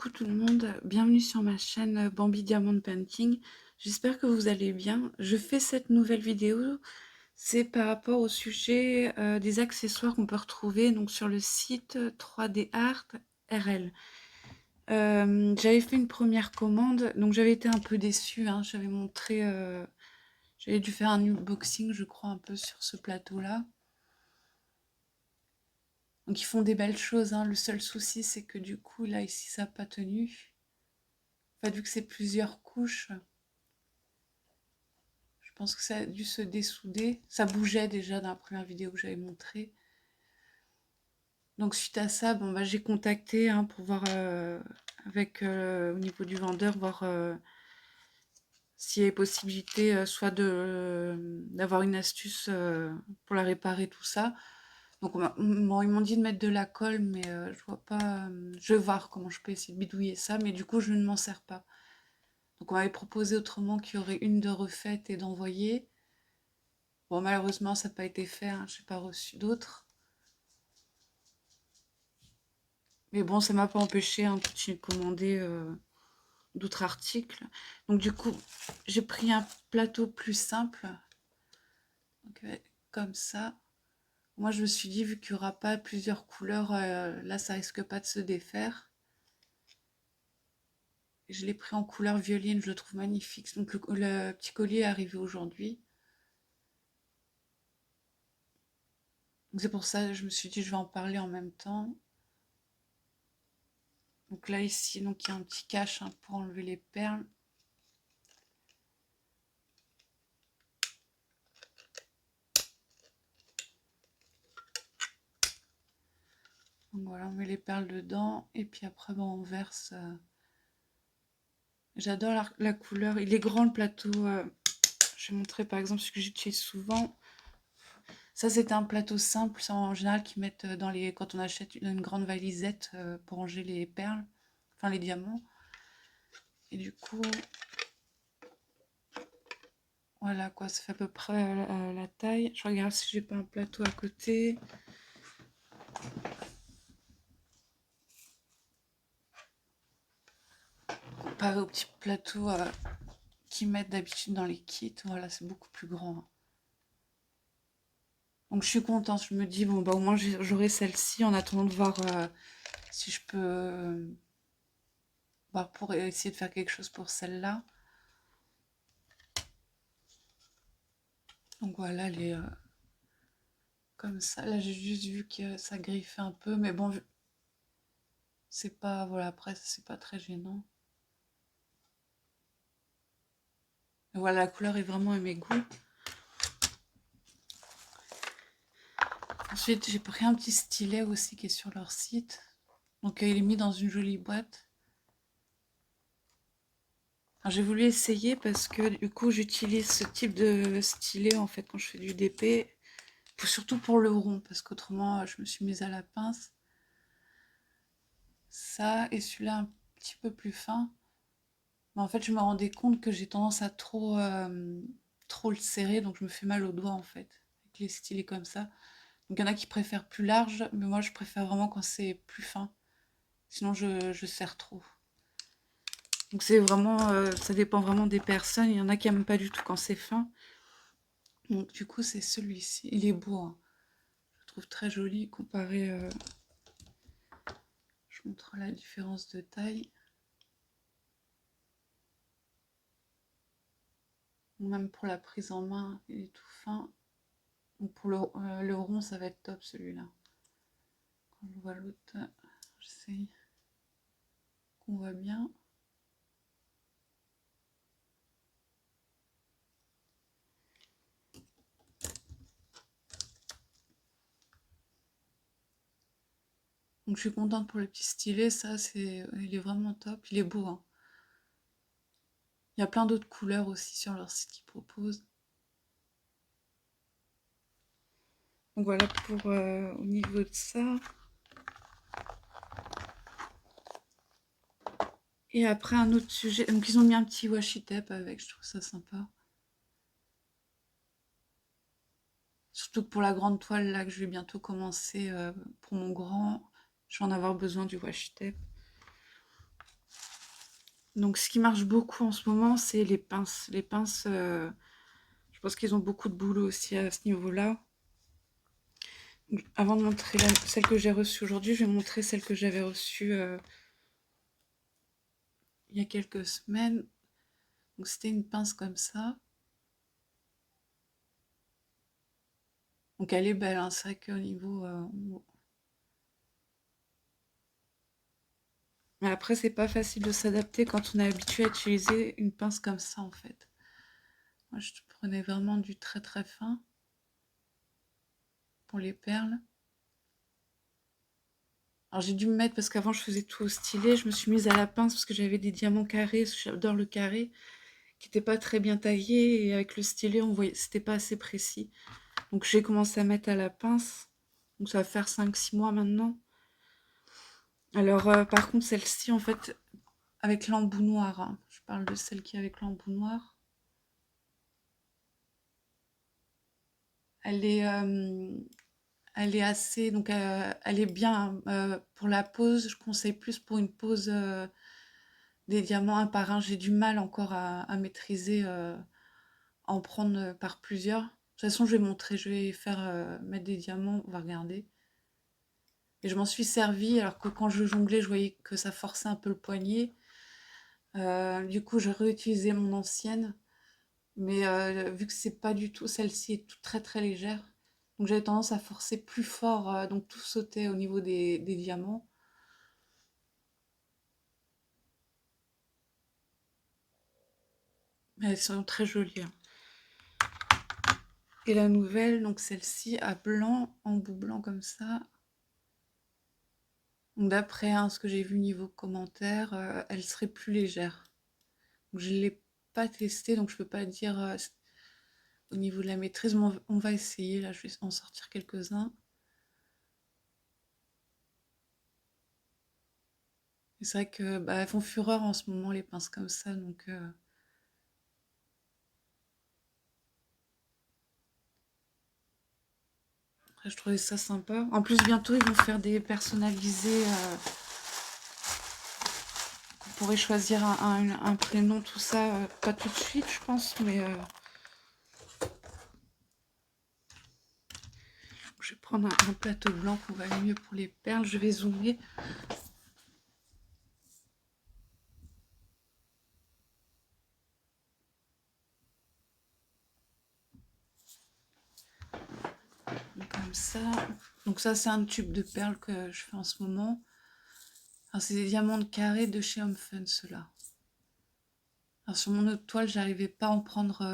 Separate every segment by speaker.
Speaker 1: Coucou tout le monde, bienvenue sur ma chaîne Bambi Diamond Painting. J'espère que vous allez bien. Je fais cette nouvelle vidéo, c'est par rapport au sujet des accessoires qu'on peut retrouver donc sur le site 3D Art RL. J'avais fait une première commande, donc j'avais été un peu déçue, hein. J'avais montré, j'avais dû faire un unboxing je crois un peu sur ce plateau-là. Donc ils font des belles choses, hein. Le seul souci c'est que du coup là ici ça n'a pas tenu. Enfin, vu que c'est plusieurs couches, je pense que ça a dû se dessouder. Ça bougeait déjà dans la première vidéo que j'avais montrée. Donc suite à ça, bon, bah, j'ai contacté pour voir avec au niveau du vendeur, voir s'il y avait possibilité soit d'avoir une astuce pour la réparer, tout ça. Donc ils m'ont dit de mettre de la colle, mais je vois pas. Je vais voir comment je peux essayer de bidouiller ça, mais du coup je ne m'en sers pas. Donc on m'avait proposé autrement qu'il y aurait une de refaite et d'envoyer. Bon, malheureusement, ça n'a pas été fait, hein. Je n'ai pas reçu d'autres. Mais bon, ça ne m'a pas empêché de continuer de commander d'autres articles. Donc du coup, j'ai pris un plateau plus simple. Donc, comme ça. Moi, je me suis dit, vu qu'il n'y aura pas plusieurs couleurs, là, ça risque pas de se défaire. Je l'ai pris en couleur violine, je le trouve magnifique. Donc le petit collier est arrivé aujourd'hui. Donc c'est pour ça que je me suis dit, je vais en parler en même temps. Donc là, ici, donc il y a un petit cache pour enlever les perles. Donc voilà, on met les perles dedans et puis après on verse. J'adore la couleur. Il est grand le plateau. Je vais montrer par exemple ce que j'utilise souvent. Ça c'était un plateau simple, c'est en général qu'ils mettent dans les quand on achète une grande valisette pour ranger les perles, enfin les diamants. Et du coup, voilà quoi, ça fait à peu près la taille. Je regarde si j'ai pas un plateau à côté. Comparé au petit plateau qu'ils mettent d'habitude dans les kits, voilà, c'est beaucoup plus grand. Donc je suis contente, je me dis, bon, bah au moins j'aurai celle-ci en attendant de voir si je peux, voir pour essayer de faire quelque chose pour celle-là. Donc voilà, elle est comme ça. Là, j'ai juste vu que ça griffait un peu, mais bon, c'est pas, voilà, après, c'est pas très gênant. Et voilà, la couleur est vraiment à mes goûts. Ensuite, j'ai pris un petit stylet aussi qui est sur leur site. Donc il est mis dans une jolie boîte. J'ai voulu essayer parce que du coup j'utilise ce type de stylet en fait quand je fais du DP, surtout pour le rond parce qu'autrement je me suis mise à la pince. Ça et celui-là un petit peu plus fin. Mais en fait je me rendais compte que j'ai tendance à trop le serrer, donc je me fais mal aux doigts en fait avec les stylets comme ça. Donc il y en a qui préfèrent plus large, mais moi je préfère vraiment quand c'est plus fin. Sinon je serre trop. Donc c'est vraiment, ça dépend vraiment des personnes. Il y en a qui n'aiment pas du tout quand c'est fin. Donc du coup c'est celui-ci. Il est beau, hein. Je le trouve très joli comparé. Je montre la différence de taille. Même pour la prise en main, il est tout fin. Donc pour le rond, ça va être top celui-là. Quand je vois l'autre, j'essaye qu'on voit bien. Donc je suis contente pour le petit stylet, ça il est vraiment top, il est beau, hein. Il y a plein d'autres couleurs aussi sur leur site qu'ils proposent. Donc voilà pour au niveau de ça. Et après un autre sujet, donc ils ont mis un petit washi tape avec, je trouve ça sympa. Surtout que pour la grande toile là que je vais bientôt commencer pour mon grand, je vais en avoir besoin du washi tape. Donc ce qui marche beaucoup en ce moment, c'est les pinces. Les pinces, je pense qu'ils ont beaucoup de boulot aussi à ce niveau-là. Avant de montrer celle que j'ai reçue aujourd'hui, je vais montrer celle que j'avais reçue il y a quelques semaines. Donc c'était une pince comme ça. Donc elle est belle, hein. C'est vrai qu'au niveau... Mais après, c'est pas facile de s'adapter quand on est habitué à utiliser une pince comme ça, en fait. Moi, je prenais vraiment du très très fin pour les perles. Alors j'ai dû me mettre, parce qu'avant je faisais tout au stylet, je me suis mise à la pince parce que j'avais des diamants carrés, j'adore le carré, qui n'étaient pas très bien taillés, et avec le stylet, on voyait, c'était pas assez précis. Donc j'ai commencé à mettre à la pince, donc ça va faire 5-6 mois maintenant. Alors par contre celle-ci, en fait, avec l'embout noir, hein. Je parle de celle qui est avec l'embout noir. Elle est, elle est assez, donc elle est bien pour la pose. Je conseille plus pour une pose des diamants un par un. J'ai du mal encore à maîtriser, à en prendre par plusieurs. De toute façon, je vais montrer, je vais faire mettre des diamants, on va regarder. Et je m'en suis servi alors que quand je jonglais, je voyais que ça forçait un peu le poignet. Du coup, j'ai réutilisé mon ancienne, mais vu que c'est pas du tout, celle-ci est très très légère. Donc j'avais tendance à forcer plus fort, donc tout sautait au niveau des diamants. Mais elles sont très jolies, hein. Et la nouvelle, donc celle-ci, à blanc, en bout blanc comme ça. Donc d'après ce que j'ai vu niveau commentaire, elle serait plus légère. Donc je ne l'ai pas testée, donc je peux pas dire au niveau de la maîtrise, mais on va essayer. Là, je vais en sortir quelques-uns. Et c'est vrai que bah, elles font fureur en ce moment, les pinces comme ça, donc après, je trouvais ça sympa. En plus, bientôt, ils vont faire des personnalisés. On pourrait choisir un prénom, tout ça. Pas tout de suite, je pense, mais je vais prendre un plateau blanc qu'on va aller mieux pour les perles. Je vais zoomer. Comme ça. Donc ça, c'est un tube de perles que je fais en ce moment. Alors, c'est des diamants de carré de chez Home Fun, ceux-là. Alors, sur mon autre toile, j'arrivais pas à en prendre...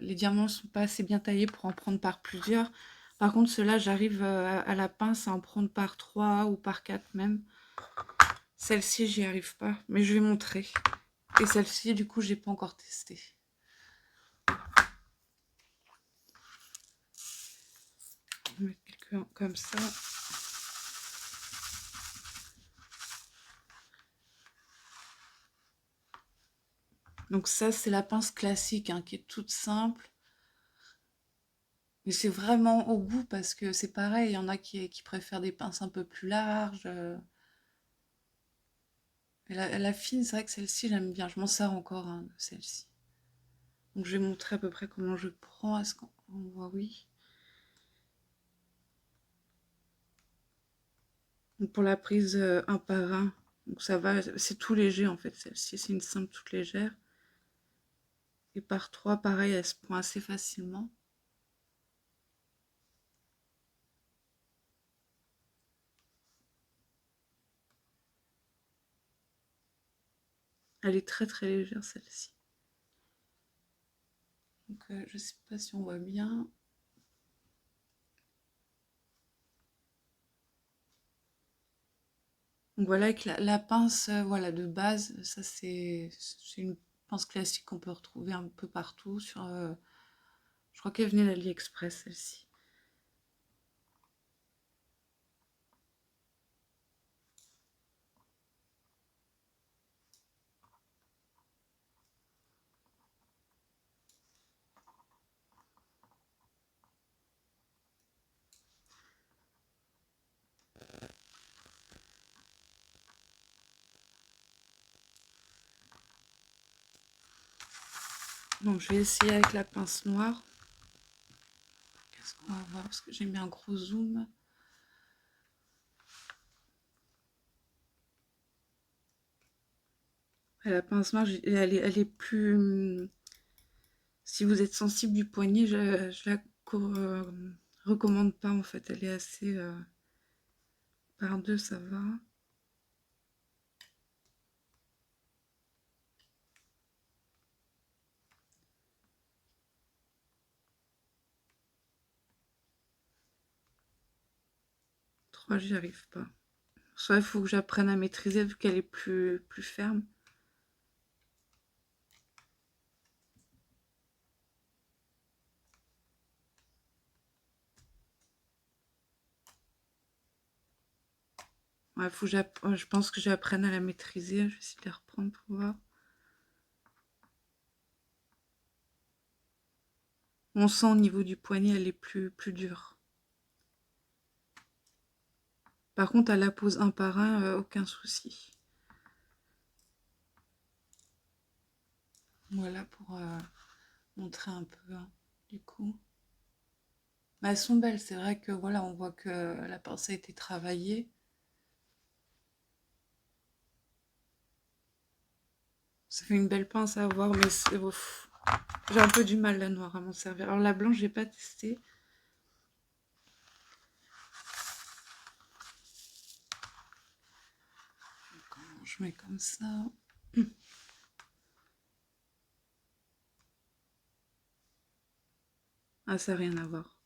Speaker 1: les diamants ne sont pas assez bien taillés pour en prendre par plusieurs. Par contre, ceux-là, j'arrive à la pince à en prendre par 3 ou par 4 même. Celle-ci, j'y arrive pas, mais je vais montrer. Et celle-ci, du coup, j'ai pas encore testé. Je vais mettre quelques comme ça. Donc ça, c'est la pince classique, hein, qui est toute simple. Mais c'est vraiment au goût parce que c'est pareil, il y en a qui préfèrent des pinces un peu plus larges. Et la fine, c'est vrai que celle-ci, j'aime bien. Je m'en sers encore, hein, de celle-ci. Donc je vais montrer à peu près comment je prends. Est-ce qu'on voit? Oui. Donc pour la prise un par un, donc ça va, c'est tout léger en fait, celle-ci. C'est une simple toute légère. Et par 3, pareil, elle se prend assez facilement. Elle est très très légère, celle-ci. Donc je sais pas si on voit bien. Donc voilà, avec la pince voilà, de base, ça c'est une pince classique qu'on peut retrouver un peu partout. Je crois qu'elle venait d'AliExpress, celle-ci. Donc je vais essayer avec la pince noire. Qu'est-ce qu'on va voir? Parce que j'ai mis un gros zoom. La pince noire, elle est plus... Si vous êtes sensible du poignet, je la recommande pas en fait. Elle est assez... par deux, ça va. Trois, j'y arrive pas. Soit il faut que j'apprenne à maîtriser vu qu'elle est plus ferme. Ouais, je pense que j'apprenne à la maîtriser. Je vais essayer de la reprendre pour voir. On sent au niveau du poignet, elle est plus dure. Par contre, à la pose un par un, aucun souci. Voilà pour montrer un peu, hein, du coup. Mais elles sont belles, c'est vrai que voilà, on voit que la pince a été travaillée. Ça fait une belle pince à avoir, mais j'ai un peu du mal la noire à m'en servir. Alors la blanche, j'ai pas testé. Je mets comme ça. Ah, ça n'a rien à voir.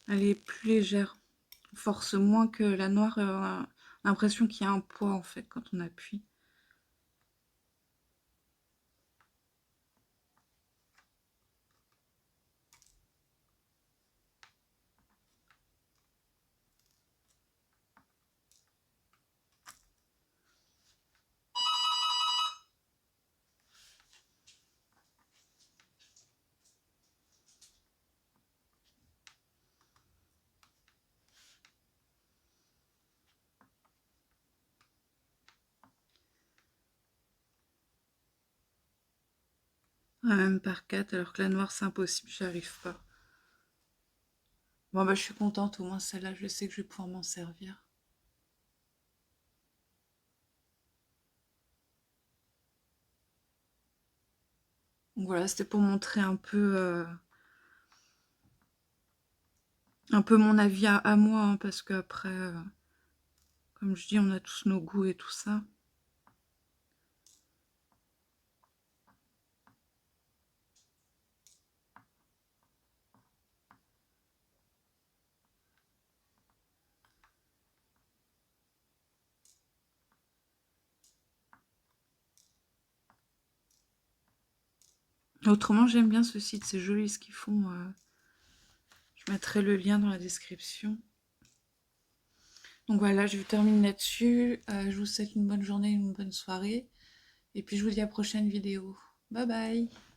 Speaker 1: Elle est plus légère. Force moins que la noire. On a l'impression qu'il y a un poids en fait quand on appuie. Même par 4, alors que la noire c'est impossible, j'y arrive pas. Bon bah je suis contente, au moins celle-là je sais que je vais pouvoir m'en servir. Donc voilà, c'était pour montrer un peu mon avis à moi, hein, parce qu'après, comme je dis, on a tous nos goûts et tout ça. Autrement, j'aime bien ce site, c'est joli ce qu'ils font. Je mettrai le lien dans la description. Donc voilà, je termine là-dessus. Je vous souhaite une bonne journée, une bonne soirée. Et puis je vous dis à la prochaine vidéo. Bye bye!